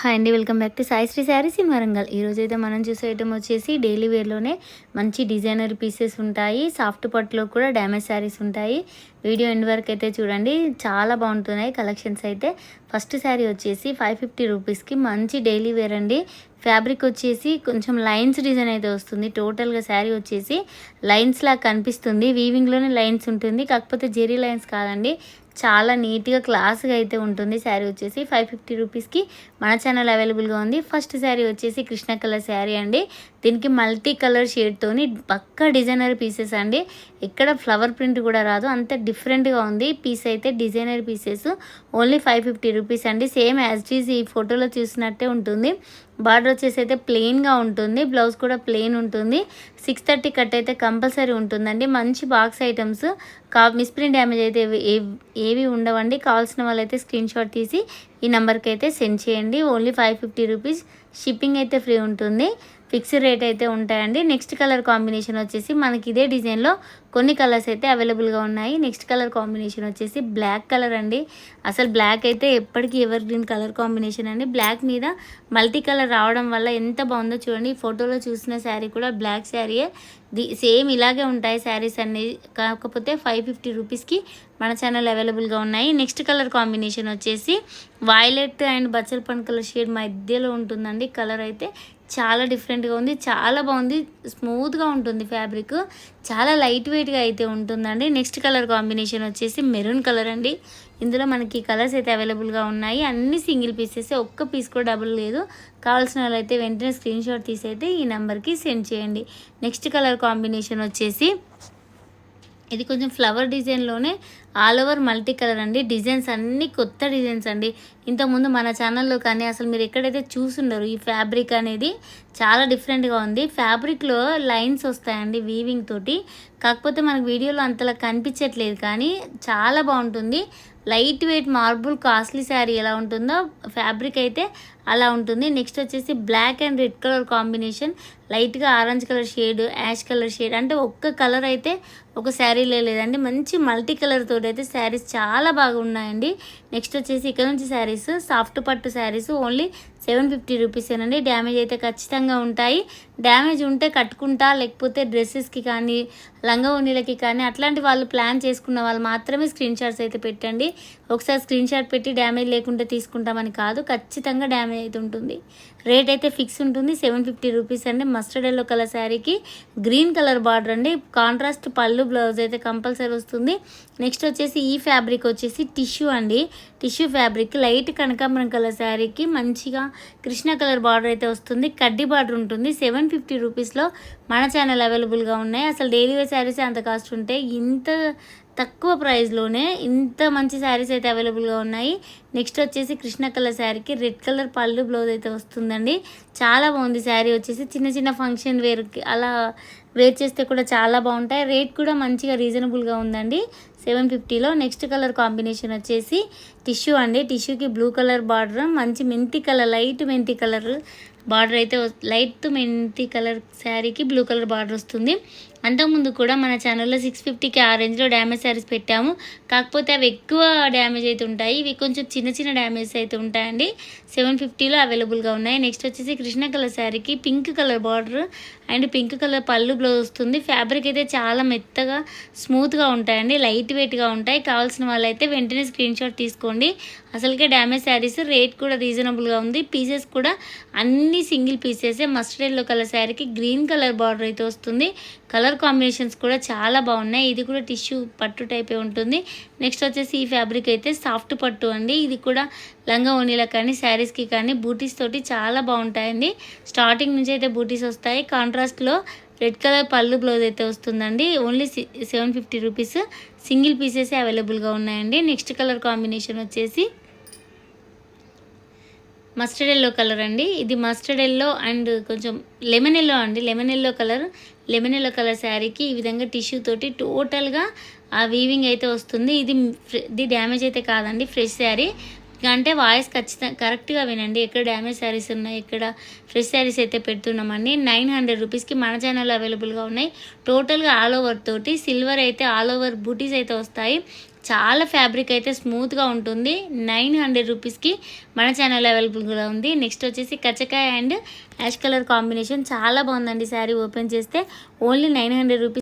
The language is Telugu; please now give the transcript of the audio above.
హాయ్ అండి, welcome back to Saisri saris in Warangal. ఈరోజు అయితే మనం చూసే ఐటమ్ వచ్చేసి డైలీ వేర్లోనే మంచి డిజైనర్ పీసెస్ ఉంటాయి. సాఫ్ట్ పట్టులో కూడా డ్యామేజ్ శారీస్ ఉంటాయి. వీడియో ఎండ్ వరకు అయితే చూడండి, చాలా బాగుంటున్నాయి కలెక్షన్స్ అయితే. ఫస్ట్ శారీ వచ్చేసి 550 రూపీస్కి మంచి డైలీ వేర్ అండి. ఫ్యాబ్రిక్ వచ్చేసి కొంచెం లైన్స్ డిజైన్ అయితే వస్తుంది. టోటల్గా శారీ వచ్చేసి లైన్స్ లాగా కనిపిస్తుంది. వీవింగ్లోనే లైన్స్ ఉంటుంది, కాకపోతే జెరీ లైన్స్ కాదండి. చాలా నీట్గా క్లాస్గా అయితే ఉంటుంది. శారీ వచ్చేసి 550 రూపీస్కి మన ఛానల్ అవైలబుల్గా ఉంది. ఫస్ట్ శారీ వచ్చేసి కృష్ణ కలర్ శారీ అండి. దీనికి మల్టీ కలర్ షేడ్తోని పక్కా డిజైనర్ పీసెస్ అండి. ఎక్కడ ఫ్లవర్ ప్రింట్ కూడా రాదు, అంత డిఫరెంట్గా ఉంది పీస్ అయితే. డిజైనర్ పీసెస్ ఓన్లీ 550 రూపీస్ అండి. సేమ్ యాజ్ ఇట్ ఈజ్ ఈ ఫోటోలో చూసినట్టే ఉంటుంది. బార్డర్ వచ్చేసి అయితే ప్లెయిన్గా ఉంటుంది, బ్లౌజ్ కూడా ప్లెయిన్ ఉంటుంది. 630 కట్ అయితే కంపల్సరీ ఉంటుందండి. మంచి బాక్స్ ఐటమ్స్, మిస్ప్రింట్ డ్యామేజ్ అయితే ఏవి ఉండవండి. కావాల్సిన వాళ్ళైతే స్క్రీన్ షాట్ తీసి ఈ నెంబర్కి అయితే సెండ్ చేయండి. ఓన్లీ 550 రూపీస్, షిప్పింగ్ అయితే ఫ్రీ ఉంటుంది. ఫిక్స్డ్ రేట్ అయితే ఉంటాయండి. నెక్స్ట్ కలర్ కాంబినేషన్ వచ్చేసి మనకి ఇదే డిజైన్లో కొన్ని కలర్స్ అయితే అవైలబుల్గా ఉన్నాయి. నెక్స్ట్ కలర్ కాంబినేషన్ వచ్చేసి బ్లాక్ కలర్ అండి. అసలు బ్లాక్ అయితే ఎప్పటికీ ఎవర్ గ్రీన్ కలర్ కాంబినేషన్ అండి. బ్లాక్ మీద మల్టీ కలర్ రావడం వల్ల ఎంత బాగుందో చూడండి. ఈ ఫోటోలో చూసిన శారీ కూడా బ్లాక్ శారీయే. సేమ్ ఇలాగే ఉంటాయి శారీస్ అన్ని, కాకపోతే 550 రూపీస్కి మన ఛానల్ అవైలబుల్గా ఉన్నాయి. నెక్స్ట్ కలర్ కాంబినేషన్ వచ్చేసి వైలెట్ అండ్ బచ్చల పండు కలర్ షేడ్ మధ్యలో ఉంటుందండి. కలర్ అయితే చాలా డిఫరెంట్గా ఉంది, చాలా బాగుంది. స్మూత్గా ఉంటుంది ఫ్యాబ్రిక్, చాలా లైట్ వెయిట్గా అయితే ఉంటుందండి. నెక్స్ట్ కలర్ కాంబినేషన్ వచ్చేసి మెరూన్ కలర్ అండి. ఇందులో మనకి కలర్స్ అయితే అవైలబుల్గా ఉన్నాయి. అన్ని సింగిల్ పీసెస్, ఒక్క పీస్ కూడా డబుల్ లేదు. కావాల్సిన వాళ్ళైతే వెంటనే స్క్రీన్ షాట్ తీసి అయితే ఈ నెంబర్కి సెండ్ చేయండి. నెక్స్ట్ కలర్ కాంబినేషన్ వచ్చేసి ఇది కొంచెం ఫ్లవర్ డిజైన్లోనే ఆల్ ఓవర్ మల్టీ కలర్ అండి. డిజైన్స్ అన్నీ కొత్త డిజైన్స్ అండి. ఇంతకుముందు మన ఛానల్లో కానీ అసలు మీరు ఎక్కడైతే చూసుండరు. ఈ ఫ్యాబ్రిక్ అనేది చాలా డిఫరెంట్గా ఉంది. ఫ్యాబ్రిక్లో లైన్స్ వస్తాయండి వీవింగ్ తోటి, కాకపోతే మనకు వీడియోలో అంతలా కనిపించట్లేదు, కానీ చాలా బాగుంటుంది. Light weight marble costly sari ఎలా ఉంటుందో ఫ్యాబ్రిక్ అయితే అలా ఉంటుంది. నెక్స్ట్ వచ్చేసి black and red colour combination, లైట్గా orange colour shade, ash colour shade, అంటే ఒక్క కలర్ అయితే ఒక శారీలో లేదండి. మంచి మల్టీ కలర్ తోటి అయితే శారీస్ చాలా బాగా ఉన్నాయండి. నెక్స్ట్ వచ్చేసి ఇక్కడ నుంచి శారీస్ సాఫ్ట్ పట్టు శారీస్ ఓన్లీ 750 రూపీసేనండి. డ్యామేజ్ అయితే ఖచ్చితంగా ఉంటాయి. డ్యామేజ్ ఉంటే కట్టుకుంటా, లేకపోతే డ్రెస్సెస్కి కానీ లంగా ఓణీలకి కానీ అట్లాంటి వాళ్ళు ప్లాన్ చేసుకున్న వాళ్ళు మాత్రమే స్క్రీన్ షాట్స్ అయితే పెట్టండి. ఒకసారి స్క్రీన్ షాట్ పెట్టి డ్యామేజ్ లేకుండా తీసుకుంటామని కాదు, ఖచ్చితంగా డ్యామేజ్ అయితే ఉంటుంది. రేట్ అయితే ఫిక్స్ ఉంటుంది, 750 రూపీస్ అండి. మస్టర్డ్ ఎల్లో కలర్ శారీకి గ్రీన్ కలర్ బార్డర్ అండి. కాంట్రాస్ట్ పళ్ళు, బ్లౌజ్ అయితే కంపల్సరీ వస్తుంది. నెక్స్ట్ వచ్చేసి ఈ ఫ్యాబ్రిక్ వచ్చేసి టిష్యూ అండి. టిష్యూ ఫ్యాబ్రిక్ లైట్ కనకాంబరం కలర్ శారీకి మంచిగా కృష్ణ కలర్ బార్డర్ అయితే వస్తుంది. కడ్డీ బార్డర్ ఉంటుంది. 750 రూపీస్లో మన ఛానల్ అవైలబుల్గా ఉన్నాయి. అసలు డైలీ వేర్ శారీస్ అంత కాస్ట్ ఉంటాయి, ఇంత తక్కువ ప్రైస్లోనే ఇంత మంచి శారీస్ అయితే అవైలబుల్గా ఉన్నాయి. నెక్స్ట్ వచ్చేసి కృష్ణ కలర్ శారీకి రెడ్ కలర్ పళ్ళు, బ్లౌజ్ అయితే వస్తుందండి. చాలా బాగుంది శారీ వచ్చేసి. చిన్న చిన్న ఫంక్షన్ వేర్కి అలా వేర్ చేస్తే కూడా చాలా బాగుంటాయి. రేట్ కూడా మంచిగా రీజనబుల్గా ఉందండి, 750లో. నెక్స్ట్ కలర్ కాంబినేషన్ వచ్చేసి టిష్యూ అండి. టిష్యూకి బ్లూ కలర్ బార్డర్, మంచి మెంతి కలర్, లైట్ మెంతి కలర్ బార్డర్ అయితే, లైట్ మెంతి కలర్ శారీకి బ్లూ కలర్ బార్డర్ వస్తుంది. అంతకుముందు కూడా మన ఛానల్లో 650కి ఆ రేంజ్లో డ్యామేజ్ శారీస్ పెట్టాము, కాకపోతే అవి ఎక్కువ డ్యామేజ్ అయితే ఉంటాయి. ఇవి కొంచెం చిన్న చిన్న డ్యామేజ్ అయితే ఉంటాయండి. 750లో అవైలబుల్గా ఉన్నాయి. నెక్స్ట్ వచ్చేసి కృష్ణ కలర్ శారీకి pink colour border and pink colour పళ్ళు, బ్లౌజ్ వస్తుంది. ఫ్యాబ్రిక్ అయితే చాలా మెత్తగా స్మూత్గా ఉంటాయండి, లైట్ వెయిట్గా ఉంటాయి. కావాల్సిన వాళ్ళైతే వెంటనే స్క్రీన్ షాట్ తీసుకోండి. అసలుకే డ్యామేజ్ శారీస్, రేట్ కూడా రీజనబుల్గా ఉంది. పీసెస్ కూడా అన్ని సింగిల్ పీసెసే. మస్టర్డ్ ఎల్లో కలర్ శారీకి గ్రీన్ కలర్ బార్డర్ అయితే వస్తుంది. కలర్ కాంబినేషన్స్ కూడా చాలా బాగున్నాయి. ఇది కూడా టిష్యూ పట్టు టైపే ఉంటుంది. నెక్స్ట్ వచ్చేసి ఈ ఫ్యాబ్రిక్ అయితే సాఫ్ట్ పట్టు అండి. ఇది కూడా లంగా ఓణీలకు కానీ శారీస్కి కానీ బూటీస్ తోటి చాలా బాగుంటాయండి. స్టార్టింగ్ నుంచి అయితే బూటీస్ వస్తాయి. కాంట్రాస్ట్లో రెడ్ కలర్ పళ్ళు, బ్లౌజ్ అయితే వస్తుందండి. Only 750 rupees. సింగిల్ పీసెస్ అవైలబుల్గా ఉన్నాయండి. నెక్స్ట్ కలర్ కాంబినేషన్ వచ్చేసి మస్టర్డ్ ఎల్లో కలర్ అండి. ఇది మస్టర్డ్ ఎల్లో అండ్ కొంచెం లెమన్ ఎల్లో అండి. లెమన్ ఎల్లో కలర్ శారీకి ఈ విధంగా టిష్యూ తోటి టోటల్గా ఆ వీవింగ్ అయితే వస్తుంది. ఇది డ్యామేజ్ అయితే కాదండి, ఫ్రెష్ శారీ. అంటే వాయిస్ ఖచ్చితంగా కరెక్ట్గా వినండి. ఎక్కడ డ్యామేజ్ శారీస్ ఉన్నాయి, ఎక్కడ ఫ్రెష్ శారీస్ అయితే పెడుతున్నామండి. 900 రూపీస్కి మన ఛానల్ అవైలబుల్గా ఉన్నాయి. టోటల్గా ఆల్ ఓవర్ తోటి సిల్వర్ అయితే ఆల్ ఓవర్ బూటీస్ అయితే వస్తాయి. చాలా ఫ్యాబ్రిక్ అయితే స్మూత్గా ఉంటుంది. 900 రూపీస్కి మన ఛానల్ అవైలబుల్గా ఉంది. నెక్స్ట్ వచ్చేసి కచ్చకాయ అండ్ యాష్ కలర్ కాంబినేషన్ చాలా బాగుందండి. శారీ ఓపెన్ చేస్తే ఓన్లీ 900 రూపీస్